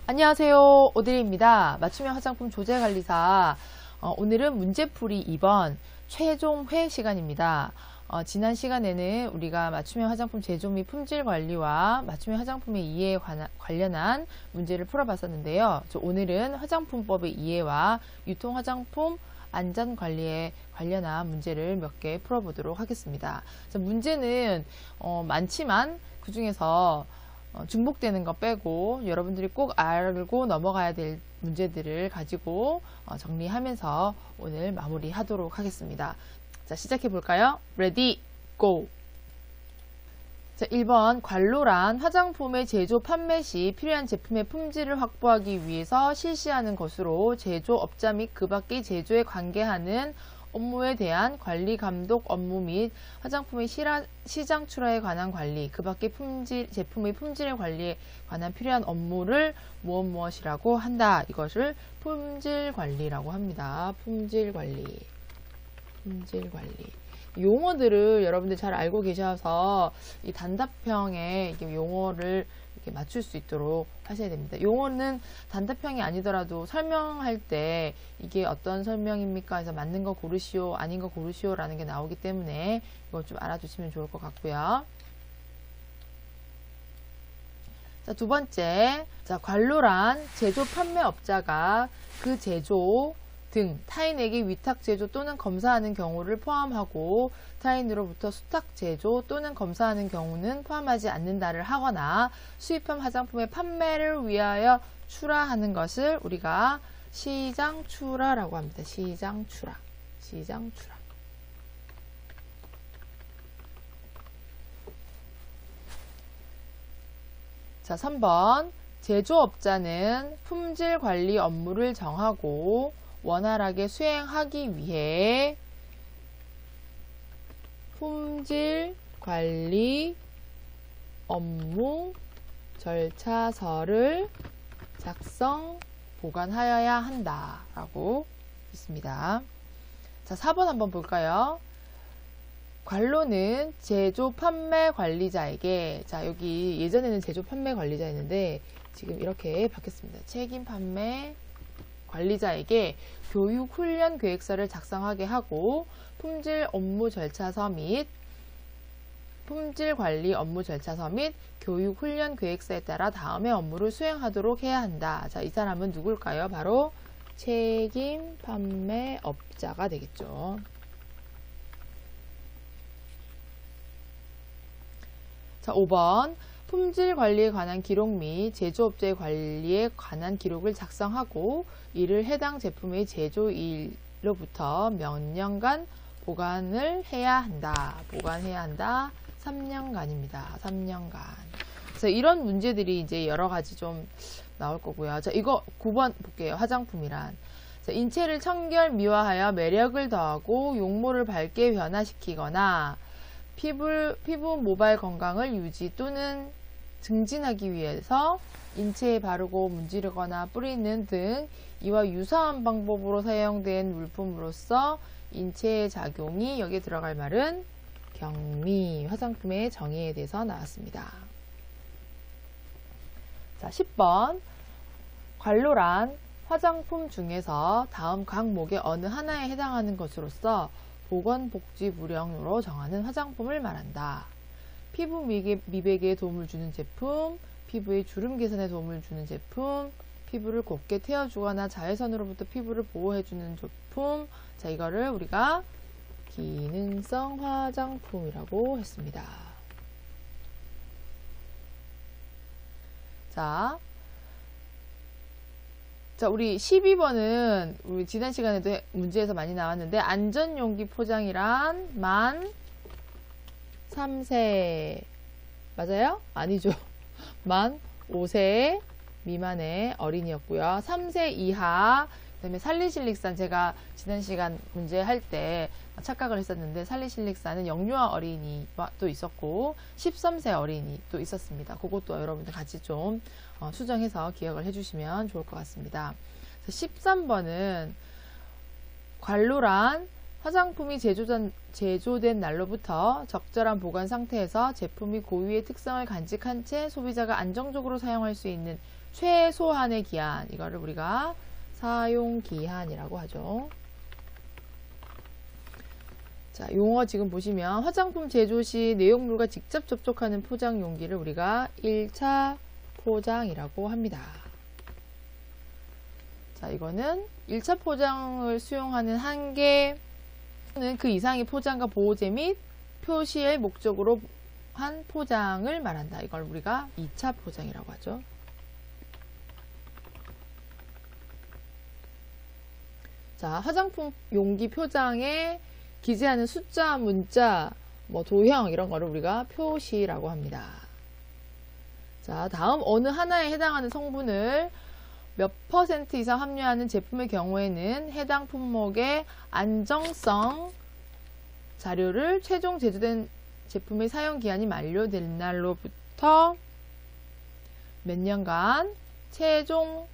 안녕하세요. 오드리입니다. 맞춤형 화장품 조제관리사. 오늘은 문제풀이 2번 최종회 시간입니다. 지난 시간에는 우리가 맞춤형 화장품 제조 및 품질 관리와 맞춤형 화장품의 이해에 관련한 문제를 풀어봤었는데요. 오늘은 화장품법의 이해와 유통 화장품 안전 관리에 관련한 문제를 몇 개 풀어보도록 하겠습니다. 문제는 많지만 그 중에서 중복되는 거 빼고 여러분들이 꼭 알고 넘어가야 될 문제들을 가지고 정리하면서 오늘 마무리하도록 하겠습니다. 자, 시작해 볼까요? 레디, 고! 자, 1번 관로란 화장품의 제조, 판매 시 필요한 제품의 품질을 확보하기 위해서 실시하는 것으로 제조업자 및 그 밖의 제조에 관계하는 업무에 대한 관리 감독 업무 및 화장품의 시장 출하에 관한 관리, 그 밖의 제품의 품질의 관리에 관한 필요한 업무를 무엇이라고 한다. 이것을 품질 관리라고 합니다. 품질 관리. 품질 관리. 용어들을 여러분들 잘 알고 계셔서 이 단답형에 용어를 이렇게 맞출 수 있도록 하셔야 됩니다. 용어는 단답형이 아니더라도 설명할 때 이게 어떤 설명입니까? 해서 맞는 거 고르시오, 아닌 거 고르시오 라는 게 나오기 때문에 이거 좀 알아두시면 좋을 것 같고요. 자, 두 번째. 자, 관로란 제조 판매업자가 그 제조 등 타인에게 위탁 제조 또는 검사하는 경우를 포함하고 타인으로부터 수탁 제조 또는 검사하는 경우는 포함하지 않는다를 하거나 수입한 화장품의 판매를 위하여 출하하는 것을 우리가 시장 출하라고 합니다. 시장 출하. 시장 출하. 자, 3번. 제조업자는 품질 관리 업무를 정하고 원활하게 수행하기 위해 품질 관리 업무 절차서를 작성, 보관하여야 한다 라고 있습니다. 자, 4번 한번 볼까요? 관로는 제조 판매 관리자에게, 자, 여기 예전에는 제조 판매 관리자였는데 지금 이렇게 바뀌었습니다. 책임 판매 관리자에게 교육 훈련 계획서를 작성하게 하고 품질 업무 절차서 및 품질 관리 업무 절차서 및 교육 훈련 계획서에 따라 다음의 업무를 수행하도록 해야 한다. 자, 이 사람은 누굴까요? 바로 책임 판매업자가 되겠죠. 자, 5번. 품질 관리에 관한 기록 및 제조업자의 관리에 관한 기록을 작성하고 이를 해당 제품의 제조일로부터 몇 년간 보관을 해야 한다. 보관해야 한다. 3년간입니다. 3년간. 그래서 이런 문제들이 이제 여러 가지 좀 나올 거고요. 자, 이거 9번 볼게요. 화장품이란. 자, 인체를 청결 미화하여 매력을 더하고 용모를 밝게 변화시키거나 피부 모발 건강을 유지 또는 증진하기 위해서 인체에 바르고 문지르거나 뿌리는 등 이와 유사한 방법으로 사용된 물품으로서 인체의 작용이, 여기에 들어갈 말은 경미, 화장품의 정의에 대해서 나왔습니다. 자, 10번. 관로란 화장품 중에서 다음 항목의 어느 하나에 해당하는 것으로서 보건복지부령으로 정하는 화장품을 말한다. 피부 미백에 도움을 주는 제품, 피부의 주름 개선에 도움을 주는 제품, 피부를 곱게 태워주거나 자외선으로부터 피부를 보호해주는 제품. 자, 이거를 우리가 기능성 화장품이라고 했습니다. 자, 우리 12번은 우리 지난 시간에도 문제에서 많이 나왔는데 안전용기 포장이란 만 3세 맞아요? 아니죠. 만 5세 미만의 어린이였고요. 3세 이하, 그 다음에 살리실릭산, 제가 지난 시간 문제 할 때 착각을 했었는데 살리실릭산은 영유아 어린이가 또 있었고 13세 어린이 또 있었습니다. 그것도 여러분들 같이 좀 수정해서 기억을 해주시면 좋을 것 같습니다. 13번은 관로란 화장품이 제조된 날로부터 적절한 보관 상태에서 제품이 고유의 특성을 간직한 채 소비자가 안정적으로 사용할 수 있는 최소한의 기한, 이거를 우리가 사용기한이라고 하죠. 자, 용어 지금 보시면 화장품 제조 시 내용물과 직접 접촉하는 포장 용기를 우리가 1차 포장이라고 합니다. 자, 이거는 1차 포장을 수용하는 한계는 그 이상의 포장과 보호제 및 표시의 목적으로 한 포장을 말한다. 이걸 우리가 2차 포장이라고 하죠. 자, 화장품 용기 표장에 기재하는 숫자, 문자, 뭐 도형 이런 거를 우리가 표시라고 합니다. 자, 다음 어느 하나에 해당하는 성분을 몇 % 이상 함유하는 제품의 경우에는 해당 품목의 안정성 자료를 최종 제조된 제품의 사용 기한이 만료된 날로부터 몇 년간, 최종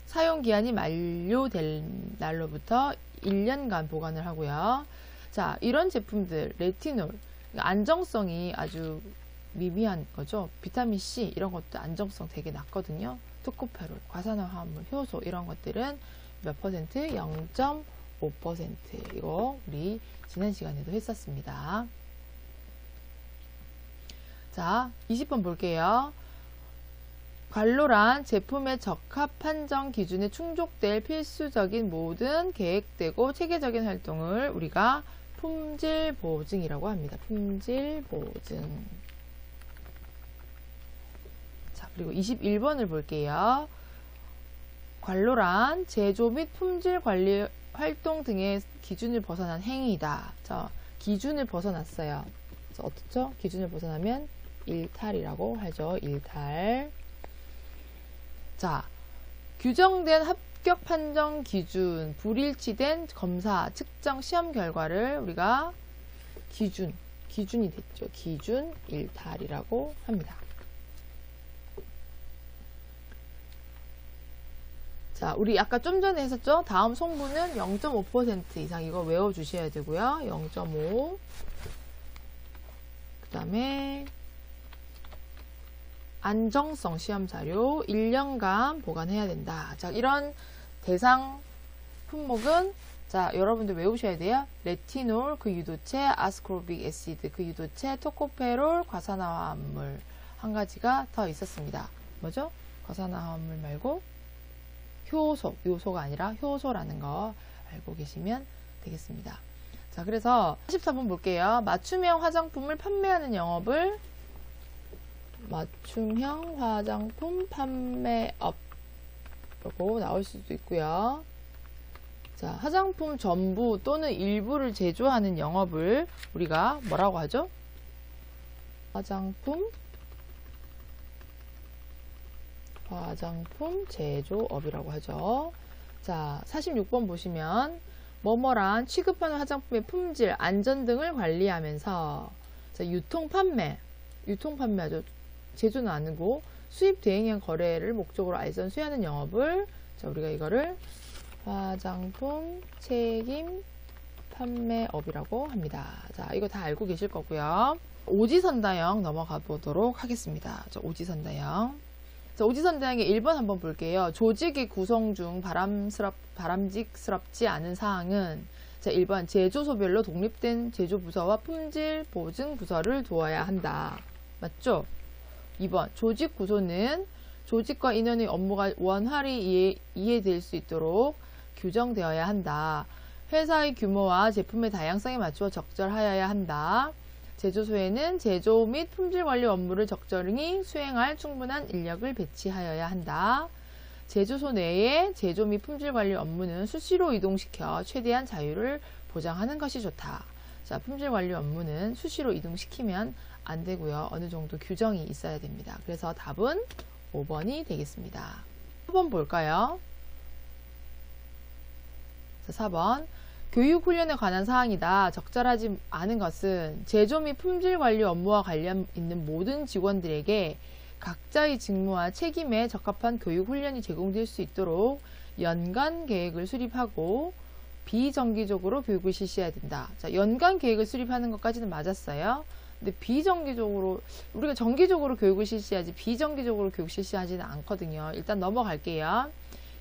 사용 기한이 만료된 날로부터 1년간 보관을 하고요. 자, 이런 제품들, 레티놀, 안정성이 아주 미미한 거죠. 비타민C 이런 것도 안정성 되게 낮거든요. 토코페롤, 과산화합물, 효소 이런 것들은 몇 퍼센트? 0.5%. 이거 우리 지난 시간에도 했었습니다. 자, 20번 볼게요. 관로란 제품의 적합 판정 기준에 충족될 필수적인 모든 계획되고 체계적인 활동을 우리가 품질 보증이라고 합니다. 품질 보증. 자, 그리고 21번을 볼게요. 관로란 제조 및 품질 관리 활동 등의 기준을 벗어난 행위이다. 자, 기준을 벗어났어요. 그래서 어떻죠? 기준을 벗어나면 일탈이라고 하죠. 일탈. 자, 규정된 합격 판정 기준, 불일치된 검사, 측정, 시험 결과를 우리가 기준이 됐죠. 기준 일탈이라고 합니다. 자, 우리 아까 좀 전에 했었죠? 다음 성분은 0.5% 이상 이거 외워주셔야 되고요. 0.5. 그 다음에 안정성 시험자료 1년간 보관해야 된다. 자, 이런 대상 품목은 자, 여러분들 외우셔야 돼요. 레티놀, 그 유도체, 아스코르빅 애시드, 그 유도체, 토코페롤, 과산화합물 한 가지가 더 있었습니다. 뭐죠? 과산화합물 말고 효소, 요소가 아니라 효소라는 거 알고 계시면 되겠습니다. 자, 그래서 14번 볼게요. 맞춤형 화장품을 판매하는 영업을 맞춤형 화장품 판매업으로 나올 수도 있고요. 자, 화장품 전부 또는 일부를 제조하는 영업을 우리가 뭐라고 하죠? 화장품 제조업이라고 하죠. 자, 46번 보시면 뭐뭐란 취급하는 화장품의 품질, 안전 등을 관리하면서 자, 유통 판매하죠. 제조는 아니고 수입 대행량 거래를 목적으로 알선 수행하는 영업을 자, 우리가 이거를 화장품 책임 판매업이라고 합니다. 자, 이거 다 알고 계실 거고요. 오지선다형 넘어가 보도록 하겠습니다. 자, 오지선다형. 자, 오지선다형의 1번 한번 볼게요. 조직의 구성 중 바람직스럽지 않은 사항은 자, 1번 제조소별로 독립된 제조부서와 품질 보증 부서를 두어야 한다. 맞죠? 2번 조직 구조는 조직과 인원의 업무가 원활히 이해될 수 있도록 규정되어야 한다. 회사의 규모와 제품의 다양성에 맞추어 적절하여야 한다. 제조소에는 제조 및 품질 관리 업무를 적절히 수행할 충분한 인력을 배치하여야 한다. 제조소 내에 제조 및 품질 관리 업무는 수시로 이동시켜 최대한 자유를 보장하는 것이 좋다. 자, 품질 관리 업무는 수시로 이동시키면 안 되고요. 어느 정도 규정이 있어야 됩니다. 그래서 답은 5번이 되겠습니다. 4번 볼까요? 자, 4번. 교육훈련에 관한 사항이다. 적절하지 않은 것은 제조 및 품질 관리 업무와 관련 있는 모든 직원들에게 각자의 직무와 책임에 적합한 교육훈련이 제공될 수 있도록 연간 계획을 수립하고 비정기적으로 교육을 실시해야 된다. 자, 연간 계획을 수립하는 것까지는 맞았어요. 근데 비정기적으로, 우리가 정기적으로 교육을 실시하지 비정기적으로 교육 실시하지는 않거든요. 일단 넘어갈게요.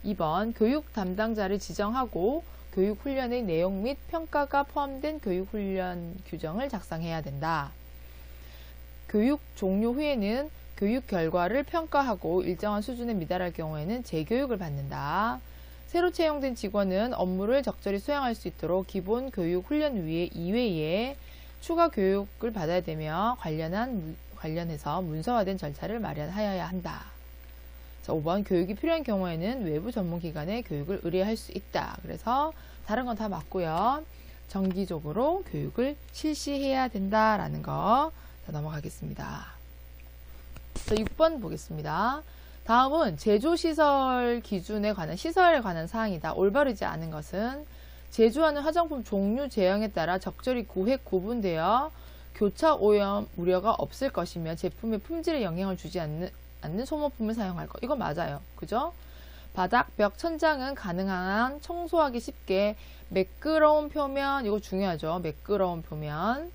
2번, 교육 담당자를 지정하고 교육훈련의 내용 및 평가가 포함된 교육훈련 규정을 작성해야 된다. 교육 종료 후에는 교육 결과를 평가하고 일정한 수준에 미달할 경우에는 재교육을 받는다. 새로 채용된 직원은 업무를 적절히 수행할 수 있도록 기본 교육 훈련 이외에 추가 교육을 받아야 되며 관련해서 문서화된 절차를 마련하여야 한다. 자, 5번, 교육이 필요한 경우에는 외부 전문기관에 교육을 의뢰할 수 있다. 그래서 다른 건 다 맞고요. 정기적으로 교육을 실시해야 된다라는 거. 자, 넘어가겠습니다. 자, 6번 보겠습니다. 다음은 제조시설 기준에 관한 시설에 관한 사항이다. 올바르지 않은 것은 제조하는 화장품 종류 제형에 따라 적절히 구분되어 교차 오염 우려가 없을 것이며 제품의 품질에 영향을 주지 않는 소모품을 사용할 것. 이거 맞아요. 그죠? 바닥, 벽, 천장은 가능한 청소하기 쉽게 매끄러운 표면, 이거 중요하죠. 매끄러운 표면.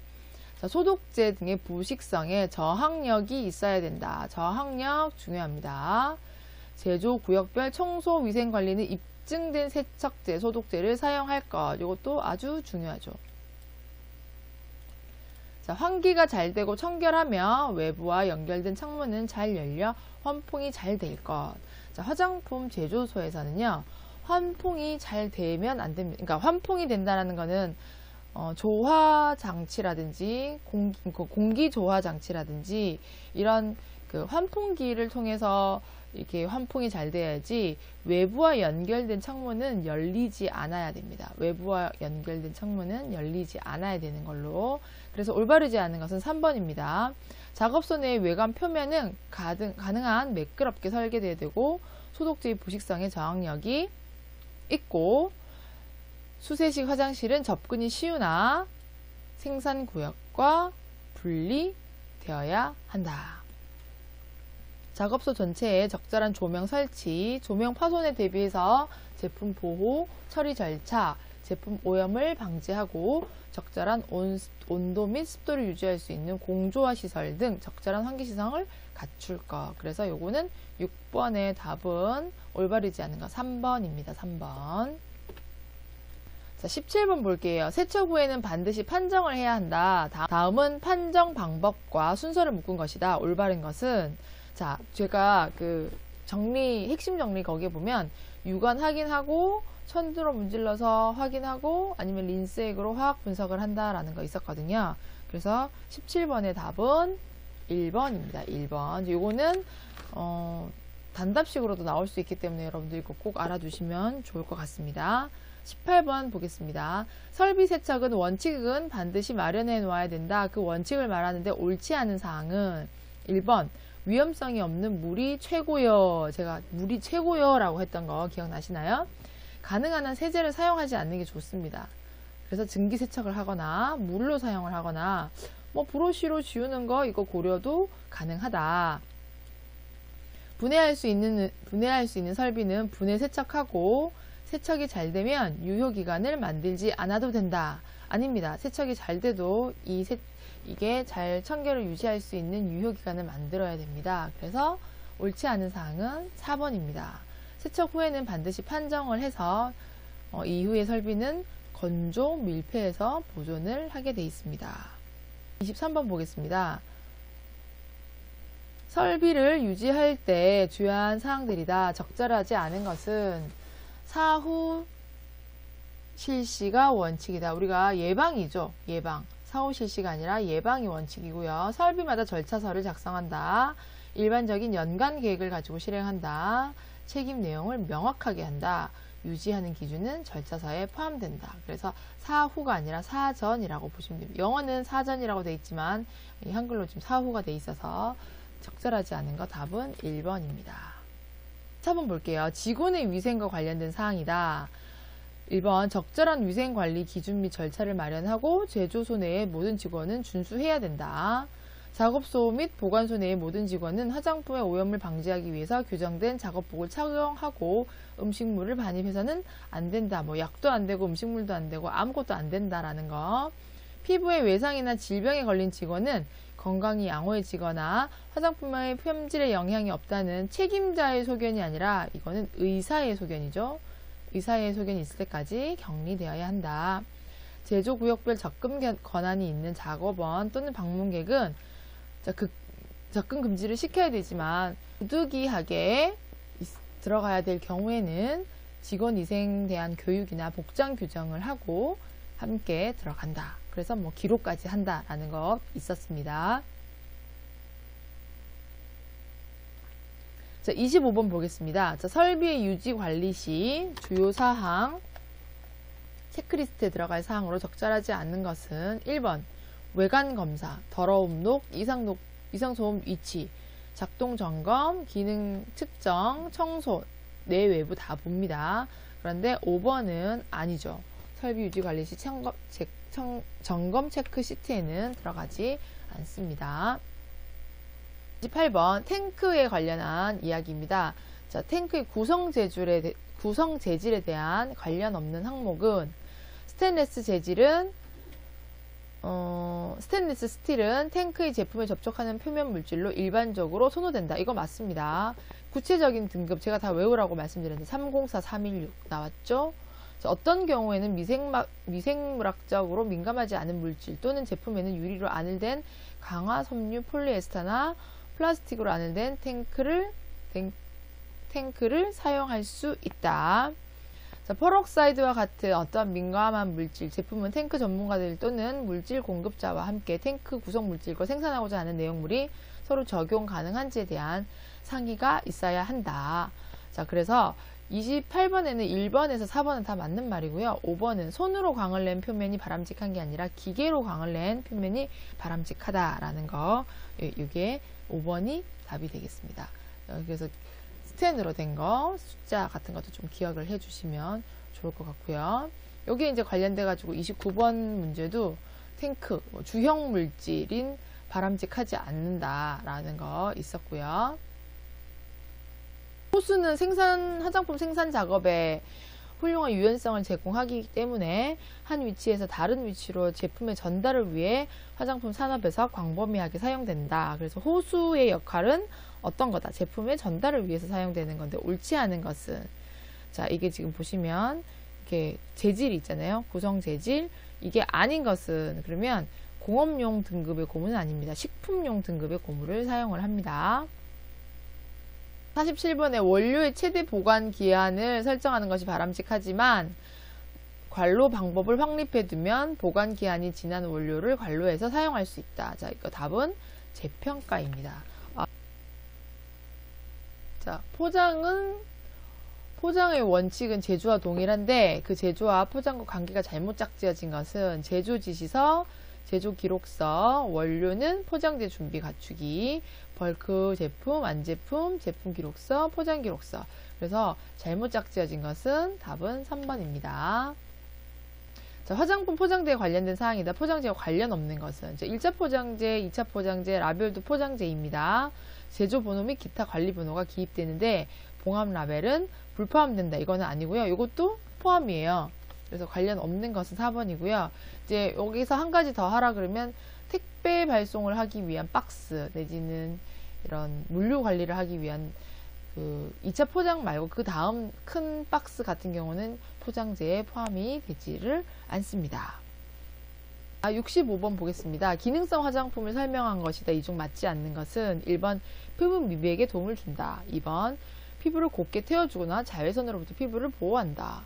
자, 소독제 등의 부식성에 저항력이 있어야 된다. 저항력 중요합니다. 제조 구역별 청소 위생 관리는 입증된 세척제, 소독제를 사용할 것. 이것도 아주 중요하죠. 자, 환기가 잘 되고 청결하며 외부와 연결된 창문은 잘 열려 환풍이 잘 될 것. 자, 화장품 제조소에서는요, 환풍이 잘 되면 안 됩니다. 그러니까 환풍이 된다는 거는 조화 장치라든지 공기 조화 장치라든지 이런 그 환풍기를 통해서 이렇게 환풍이 잘 돼야지 외부와 연결된 창문은 열리지 않아야 됩니다. 외부와 연결된 창문은 열리지 않아야 되는 걸로. 그래서 올바르지 않은 것은 3번입니다. 작업소 내의 외관 표면은 가능한 매끄럽게 설계되어야 되고 소독제의 부식성에 저항력이 있고 수세식 화장실은 접근이 쉬우나 생산구역과 분리되어야 한다. 작업소 전체에 적절한 조명 설치, 조명 파손에 대비해서 제품 보호, 처리 절차, 제품 오염을 방지하고 적절한 온도 및 습도를 유지할 수 있는 공조화 시설 등 적절한 환기시설을 갖출 것. 그래서 요거는 6번의 답은 올바르지 않은 거 3번입니다. 3번. 자, 17번 볼게요. 세척 후에는 반드시 판정을 해야 한다. 다음은 판정 방법과 순서를 묶은 것이다. 올바른 것은, 자, 제가 그 핵심 정리 거기에 보면 유관 확인하고 천으로 문질러서 확인하고 아니면 린스액으로 화학 분석을 한다라는 거 있었거든요. 그래서 17번의 답은 1번입니다. 1번. 요거는 단답식으로도 나올 수 있기 때문에 여러분들 이거 꼭 알아두시면 좋을 것 같습니다. 18번 보겠습니다. 설비 세척은 원칙은 반드시 마련해 놓아야 된다. 그 원칙을 말하는데 옳지 않은 사항은 1번 위험성이 없는 물이 최고요. 제가 물이 최고요 라고 했던 거 기억나시나요? 가능한 한 세제를 사용하지 않는 게 좋습니다. 그래서 증기 세척을 하거나 물로 사용을 하거나 뭐 브러쉬로 지우는 거 이거 고려도 가능하다. 분해할 수 있는 설비는 분해 세척하고 세척이 잘 되면 유효기간을 만들지 않아도 된다. 아닙니다. 세척이 잘 돼도 이게 잘 청결을 유지할 수 있는 유효기간을 만들어야 됩니다. 그래서 옳지 않은 사항은 4번입니다. 세척 후에는 반드시 판정을 해서 이후의 설비는 건조, 밀폐해서 보존을 하게 되어 있습니다. 23번 보겠습니다. 설비를 유지할 때 주요한 사항들이다. 적절하지 않은 것은 사후 실시가 원칙이다. 우리가 예방이죠. 예방. 사후 실시가 아니라 예방이 원칙이고요. 설비마다 절차서를 작성한다. 일반적인 연간 계획을 가지고 실행한다. 책임 내용을 명확하게 한다. 유지하는 기준은 절차서에 포함된다. 그래서 사후가 아니라 사전이라고 보시면 됩니다. 영어는 사전이라고 되어 있지만 한글로 지금 사후가 되어 있어서 적절하지 않은 거 답은 1번입니다. 4번 볼게요. 직원의 위생과 관련된 사항이다. 1번 적절한 위생관리 기준 및 절차를 마련하고 제조소 내의 모든 직원은 준수해야 된다. 작업소 및 보관소 내의 모든 직원은 화장품의 오염을 방지하기 위해서 규정된 작업복을 착용하고 음식물을 반입해서는 안 된다. 뭐 약도 안 되고 음식물도 안 되고 아무것도 안 된다라는 거. 피부에 외상이나 질병에 걸린 직원은 건강이 양호해지거나 화장품의 품질에 영향이 없다는 책임자의 소견이 아니라 이거는 의사의 소견이죠. 의사의 소견이 있을 때까지 격리되어야 한다. 제조구역별 접근 권한이 있는 작업원 또는 방문객은 접근 금지를 시켜야 되지만 부득이하게 들어가야 될 경우에는 직원위생에 대한 교육이나 복장 규정을 하고 함께 들어간다. 그래서 뭐 기록까지 한다라는 거 있었습니다. 자, 25번 보겠습니다. 자, 설비의 유지 관리 시 주요 사항 체크리스트에 들어갈 사항으로 적절하지 않는 것은 1번 외관 검사, 더러움록, 이상소음 위치, 작동 점검, 기능 측정, 청소, 내외부 다 봅니다. 그런데 5번은 아니죠. 설비 유지 관리 시 점검 체크 시트에는 들어가지 않습니다. 28번 탱크에 관련한 이야기입니다. 자, 탱크의 구성 재질에 대한 관련 없는 항목은 스테인리스 스틸은 탱크의 제품에 접촉하는 표면 물질로 일반적으로 선호된다. 이거 맞습니다. 구체적인 등급 제가 다 외우라고 말씀드렸는데 304, 316 나왔죠? 자, 어떤 경우에는 미생물학적으로 민감하지 않은 물질 또는 제품에는 유리로 안을된 강화 섬유 폴리에스터나 플라스틱으로 안을된 탱크를 사용할 수 있다. 자, 퍼럭사이드와 같은 어떤 민감한 물질, 제품은 탱크 전문가들 또는 물질 공급자와 함께 탱크 구성 물질과 생산하고자 하는 내용물이 서로 적용 가능한지에 대한 상의가 있어야 한다. 자, 그래서 28번에는 1번에서 4번은 다 맞는 말이고요. 5번은 손으로 광을 낸 표면이 바람직한 게 아니라 기계로 광을 낸 표면이 바람직하다라는 거. 이게 5번이 답이 되겠습니다. 그래서 스텐으로 된 거, 숫자 같은 것도 좀 기억을 해 주시면 좋을 것 같고요. 여기에 이제 관련돼 가지고 29번 문제도 탱크, 주형 물질인 바람직하지 않는다라는 거 있었고요. 호수는 화장품 생산 작업에 훌륭한 유연성을 제공하기 때문에 한 위치에서 다른 위치로 제품의 전달을 위해 화장품 산업에서 광범위하게 사용된다. 그래서 호수의 역할은 어떤 거다? 제품의 전달을 위해서 사용되는 건데 옳지 않은 것은 자, 이게 지금 보시면 이렇게 재질이 있잖아요. 구성 재질. 이게 아닌 것은 그러면 공업용 등급의 고무는 아닙니다. 식품용 등급의 고무를 사용을 합니다. 47번에 원료의 최대 보관 기한을 설정하는 것이 바람직하지만 관로 방법을 확립해 두면 보관 기한이 지난 원료를 관로해서 사용할 수 있다. 자, 이거 답은 재평가입니다. 자, 포장의 원칙은 제조와 동일한데 그 제조와 포장과 관계가 잘못 짝지어진 것은 제조 지시서, 제조 기록서, 원료는 포장재 준비 갖추기, 벌크 제품, 완제품, 제품 기록서, 포장 기록서. 그래서 잘못 짝지어진 것은 답은 3번입니다. 자, 화장품 포장재에 관련된 사항이다. 포장재와 관련 없는 것은 이제 1차 포장재, 2차 포장재, 라벨도 포장재입니다. 제조 번호 및 기타 관리 번호가 기입되는데 봉합 라벨은 불포함된다. 이거는 아니고요. 이것도 포함이에요. 그래서 관련 없는 것은 4번이고요. 이제 여기서 한 가지 더 하라 그러면 택배 발송을 하기 위한 박스 내지는 이런 물류 관리를 하기 위한 그 2차 포장 말고 그 다음 큰 박스 같은 경우는 포장재에 포함이 되지를 않습니다. 65번 보겠습니다. 기능성 화장품을 설명한 것이다. 이 중 맞지 않는 것은 1번 피부 미백에 도움을 준다. 2번 피부를 곱게 태워주거나 자외선으로부터 피부를 보호한다.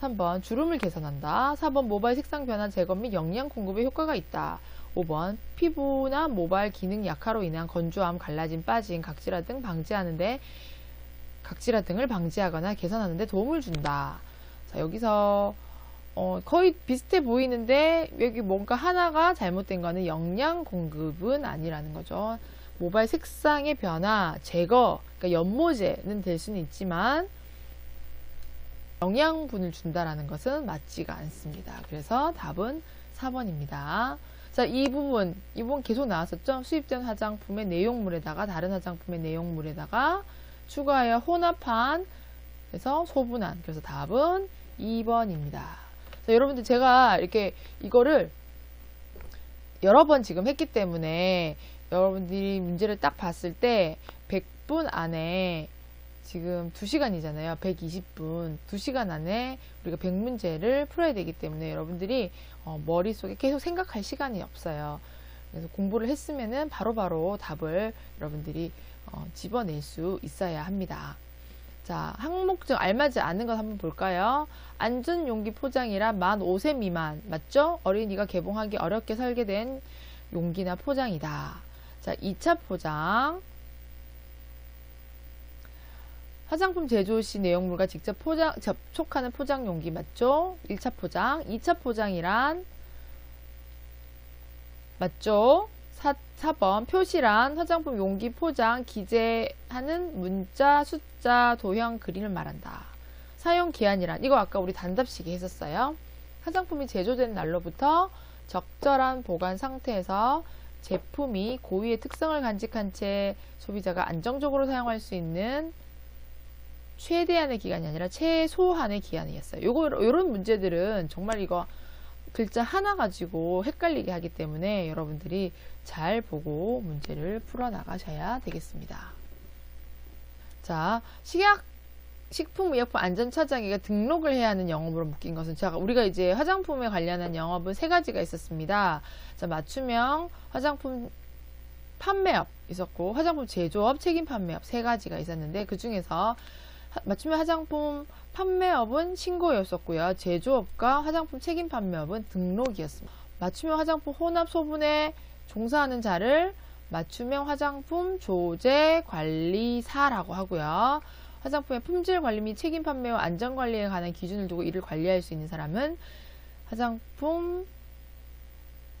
3번 주름을 개선한다. 4번 모발 색상 변화 제거 및 영양 공급에 효과가 있다. 5번 피부나 모발 기능 약화로 인한 건조함, 갈라짐, 빠짐, 각질화 등을 방지하거나 개선하는 데 도움을 준다. 자, 여기서 거의 비슷해 보이는데 여기 뭔가 하나가 잘못된 거는 영양 공급은 아니라는 거죠. 모발 색상의 변화, 제거, 그러니까 연모제는 될 수는 있지만 영양분을 준다라는 것은 맞지가 않습니다. 그래서 답은 4번입니다. 자, 이 부분 계속 나왔었죠? 수입된 화장품의 내용물에다가 다른 화장품의 내용물에다가 추가하여 혼합한 그래서 소분한. 그래서 답은 2번입니다. 자, 여러분들 제가 이렇게 이거를 여러 번 지금 했기 때문에 여러분들이 문제를 딱 봤을 때 100분 안에 지금 2시간이잖아요. 120분. 2시간 안에 우리가 100문제를 풀어야 되기 때문에 여러분들이 머릿속에 계속 생각할 시간이 없어요. 그래서 공부를 했으면은 바로바로 답을 여러분들이 집어낼 수 있어야 합니다. 자, 항목증 알맞지 않은 것 한번 볼까요? 안전용기 포장이란 만 5세 미만, 맞죠? 어린이가 개봉하기 어렵게 설계된 용기나 포장이다. 자, 2차 포장. 화장품 제조 시 내용물과 직접 접촉하는 포장 용기, 맞죠? 1차 포장. 2차 포장이란, 맞죠? 4번 표시란 화장품 용기 포장 기재하는 문자, 숫자, 도형, 그림을 말한다. 사용 기한이란, 이거 아까 우리 단답식에 했었어요. 화장품이 제조된 날로부터 적절한 보관 상태에서 제품이 고유의 특성을 간직한 채 소비자가 안정적으로 사용할 수 있는 최대한의 기간이 아니라 최소한의 기간이었어요. 요런 문제들은 정말 이거 글자 하나 가지고 헷갈리게 하기 때문에 여러분들이 잘 보고 문제를 풀어 나가셔야 되겠습니다. 자, 식품의약품 안전차장기가 등록을 해야 하는 영업으로 묶인 것은, 자, 우리가 이제 화장품에 관련한 영업은 3가지가 있었습니다. 자, 맞춤형 화장품 판매업 있었고, 화장품 제조업, 책임 판매업 3가지가 있었는데, 그 중에서 맞춤형 화장품 판매업은 신고였었고요. 제조업과 화장품 책임 판매업은 등록이었습니다. 맞춤형 화장품 혼합 소분에 종사하는 자를 맞춤형 화장품 조제 관리사라고 하고요. 화장품의 품질 관리 및 책임 판매와 안전 관리에 관한 기준을 두고 이를 관리할 수 있는 사람은 화장품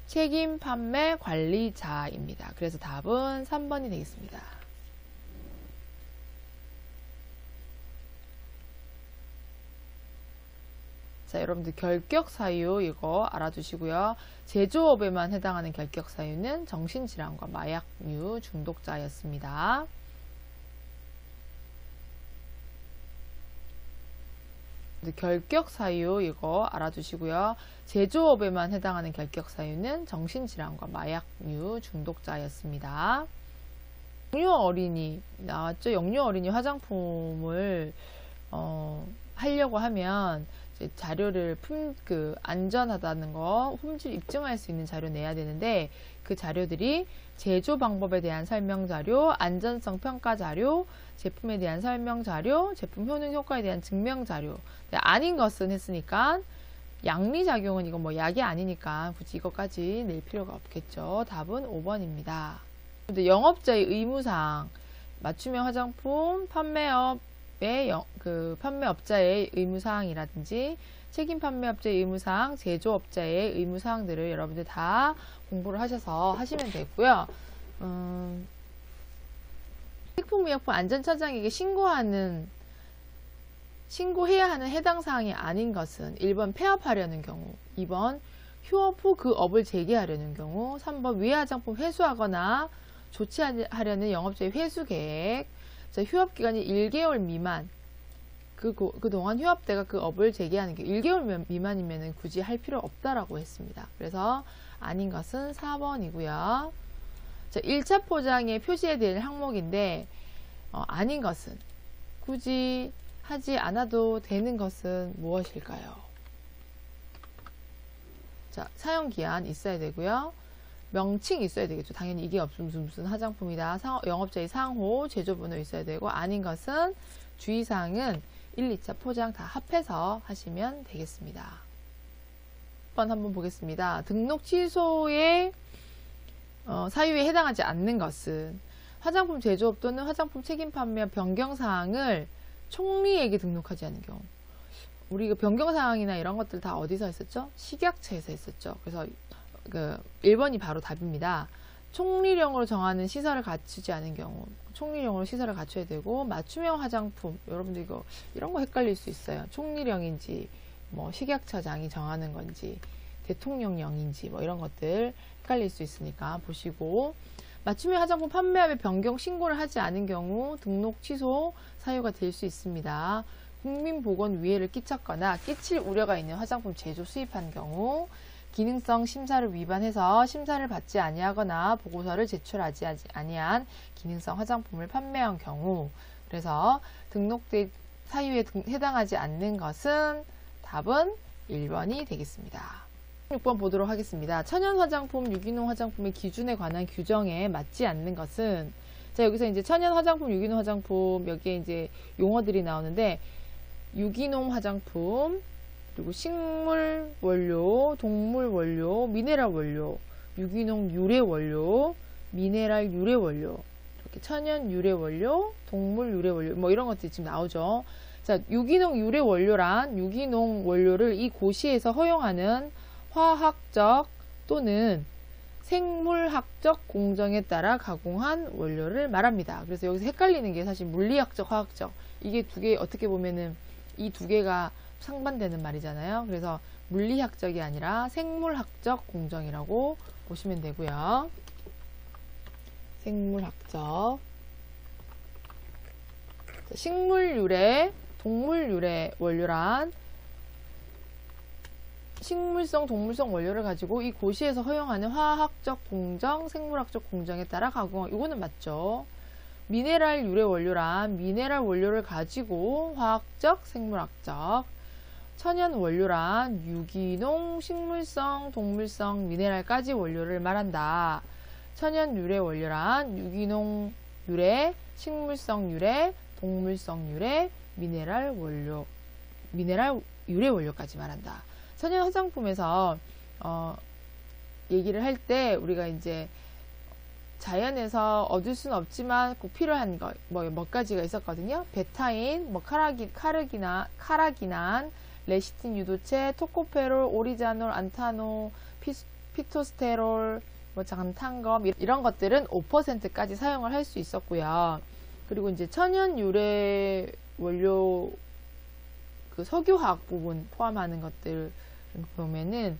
책임 판매 관리자입니다. 그래서 답은 3번이 되겠습니다. 자, 여러분들 결격 사유 이거 알아두시고요. 제조업에만 해당하는 결격 사유는 정신질환과 마약류 중독자였습니다. 결격 사유 이거 알아두시고요. 제조업에만 해당하는 결격 사유는 정신질환과 마약류 중독자였습니다. 영유 어린이 나왔죠? 영유 어린이 화장품을 하려고 하면 자료를 안전하다는 거 품질 입증할 수 있는 자료 내야 되는데, 그 자료들이 제조 방법에 대한 설명 자료, 안전성 평가 자료, 제품에 대한 설명 자료, 제품 효능 효과에 대한 증명 자료. 아닌 것은 했으니까 양리작용은 이거 뭐 약이 아니니까 굳이 이것까지 낼 필요가 없겠죠. 답은 5번입니다. 근데 영업자의 의무사항, 맞춤형 화장품 판매업 판매업자의 의무사항이라든지 책임 판매업자의 의무사항, 제조업자의 의무사항들을 여러분들 다 공부를 하셔서 하시면 되고요. 식품의약품 안전차장에게 신고해야 하는 해당 사항이 아닌 것은 1번 폐업하려는 경우, 2번 휴업 후 그 업을 재개하려는 경우, 3번 외화장품 회수하거나 조치하려는 영업자의 회수 계획. 자, 휴업기간이 1개월 미만, 그동안 휴업대가 그 업을 재개하는 게 1개월 미만이면 굳이 할 필요 없다라고 했습니다. 그래서 아닌 것은 4번이고요. 자, 1차 포장의 표시에 대한 항목인데, 아닌 것은, 굳이 하지 않아도 되는 것은 무엇일까요? 자, 사용기한 있어야 되고요. 명칭 있어야 되겠죠. 당연히 이게 없으면 무슨 화장품이다. 영업자의 상호, 제조번호 있어야 되고, 아닌 것은 주의사항은 1, 2차 포장 다 합해서 하시면 되겠습니다. 한번 보겠습니다. 등록 취소의 사유에 해당하지 않는 것은 화장품 제조업 또는 화장품 책임 판매 변경사항을 총리에게 등록하지 않은 경우. 우리가 변경사항이나 이런 것들 다 어디서 했었죠? 식약처에서 했었죠. 그래서 1번이 바로 답입니다. 총리령으로 정하는 시설을 갖추지 않은 경우, 총리령으로 시설을 갖춰야 되고, 맞춤형 화장품, 여러분들 이런 거 헷갈릴 수 있어요. 총리령인지, 뭐 식약처장이 정하는 건지, 대통령령인지, 뭐 이런 것들 헷갈릴 수 있으니까 보시고, 맞춤형 화장품 판매업에 변경 신고를 하지 않은 경우 등록 취소 사유가 될 수 있습니다. 국민보건 위해를 끼쳤거나 끼칠 우려가 있는 화장품 제조 수입한 경우, 기능성 심사를 위반해서 심사를 받지 아니하거나 보고서를 제출하지 아니한 기능성 화장품을 판매한 경우, 그래서 등록된 사유에 해당하지 않는 것은 답은 1번이 되겠습니다. 6번 보도록 하겠습니다. 천연 화장품, 유기농 화장품의 기준에 관한 규정에 맞지 않는 것은, 자, 여기서 이제 천연 화장품, 유기농 화장품, 여기에 이제 용어들이 나오는데, 유기농 화장품, 그리고 식물 원료, 동물 원료, 미네랄 원료, 유기농 유래 원료, 미네랄 유래 원료, 이렇게 천연 유래 원료, 동물 유래 원료, 뭐 이런 것들이 지금 나오죠. 자, 유기농 유래 원료란 유기농 원료를 이 고시에서 허용하는 화학적 또는 생물학적 공정에 따라 가공한 원료를 말합니다. 그래서 여기서 헷갈리는 게 사실 물리학적, 화학적, 이게 두 개, 어떻게 보면은 이 두 개가 상반되는 말이잖아요. 그래서 물리학적이 아니라 생물학적 공정이라고 보시면 되고요. 생물학적. 식물 유래, 동물 유래 원료란 식물성, 동물성 원료를 가지고 이 고시에서 허용하는 화학적 공정, 생물학적 공정에 따라 가공한, 이거는 맞죠. 미네랄 유래 원료란 미네랄 원료를 가지고 화학적, 생물학적, 천연 원료란 유기농, 식물성, 동물성, 미네랄까지 원료를 말한다. 천연 유래 원료란 유기농 유래, 식물성 유래, 동물성 유래, 미네랄 원료, 미네랄 유래 원료까지 말한다. 천연 화장품에서 얘기를 할 때 우리가 이제 자연에서 얻을 수는 없지만 꼭 필요한 것, 몇 가지가 있었거든요. 베타인, 카라기난, 레시틴 유도체, 토코페롤, 오리자놀, 안타노, 피토스테롤, 장탄검, 이런 것들은 5%까지 사용을 할 수 있었고요. 그리고 이제 천연 유래 원료 그 석유화학 부분 포함하는 것들 보면은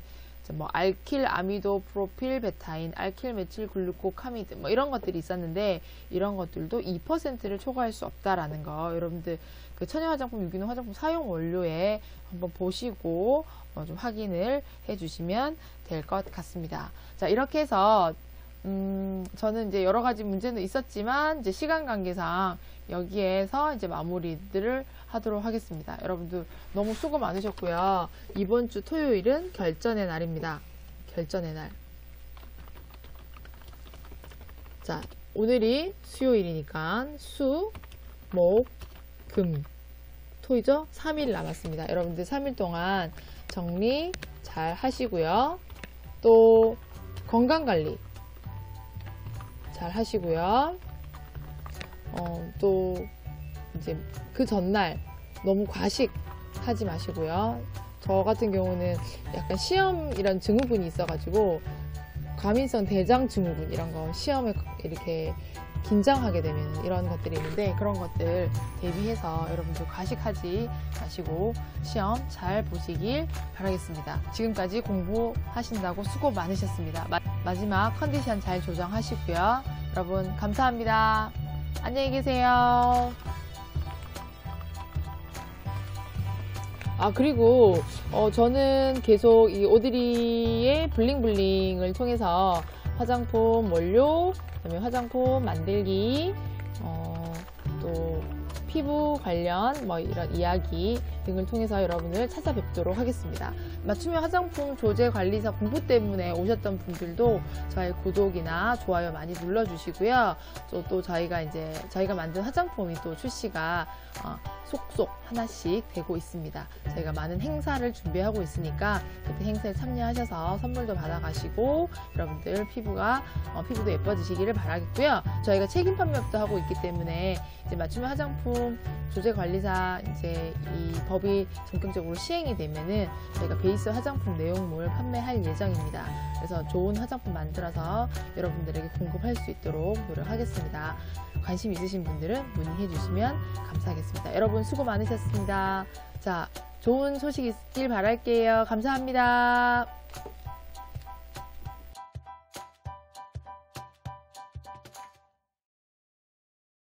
알킬 아미도 프로필 베타인, 알킬 메칠 글루코 카미드 이런 것들이 있었는데, 이런 것들도 2%를 초과할 수 없다라는 거, 여러분들 그 천연 화장품, 유기농 화장품 사용 원료에 한번 보시고 좀 확인을 해 주시면 될 것 같습니다. 자, 이렇게 해서 저는 이제 여러 가지 문제는 있었지만 이제 시간 관계상 여기에서 이제 마무리들을 하도록 하겠습니다. 여러분들 너무 수고 많으셨고요. 이번 주 토요일은 결전의 날입니다. 결전의 날. 자, 오늘이 수요일이니까 수, 목, 금, 토이죠? 3일 남았습니다. 여러분들 3일 동안 정리 잘 하시고요. 또 건강관리 잘 하시고요. 또 이제 그 전날 너무 과식하지 마시고요. 저 같은 경우는 약간 시험이란 증후군이 있어가지고 과민성 대장 증후군 이런 거 시험에 이렇게 긴장하게 되면 이런 것들이 있는데, 그런 것들 대비해서 여러분들 과식하지 마시고 시험 잘 보시길 바라겠습니다. 지금까지 공부하신다고 수고 많으셨습니다. 마지막 컨디션 잘 조정하시고요. 여러분 감사합니다. 안녕히 계세요. 그리고 저는 계속 이 오드리의 블링블링을 통해서 화장품 원료, 그다음에 화장품 만들기, 또 피부 관련 이런 이야기 등을 통해서 여러분을 찾아뵙도록 하겠습니다. 맞춤형 화장품 조제 관리사 공부 때문에 오셨던 분들도 저의 구독이나 좋아요 많이 눌러주시고요. 또 저희가 만든 화장품이 또 출시가 속속 하나씩 되고 있습니다. 저희가 많은 행사를 준비하고 있으니까 그때 행사에 참여하셔서 선물도 받아가시고 여러분들 피부도 예뻐지시기를 바라겠고요. 저희가 책임 판매업도 하고 있기 때문에 이제 맞춤형 화장품 조제 관리사 이제 이 법이 전격적으로 시행이 되면은 저희가 베이스 화장품 내용물 판매할 예정입니다. 그래서 좋은 화장품 만들어서 여러분들에게 공급할 수 있도록 노력하겠습니다. 관심 있으신 분들은 문의해 주시면 감사하겠습니다. 여러분 수고 많으셨습니다. 자, 좋은 소식 있길 바랄게요. 감사합니다.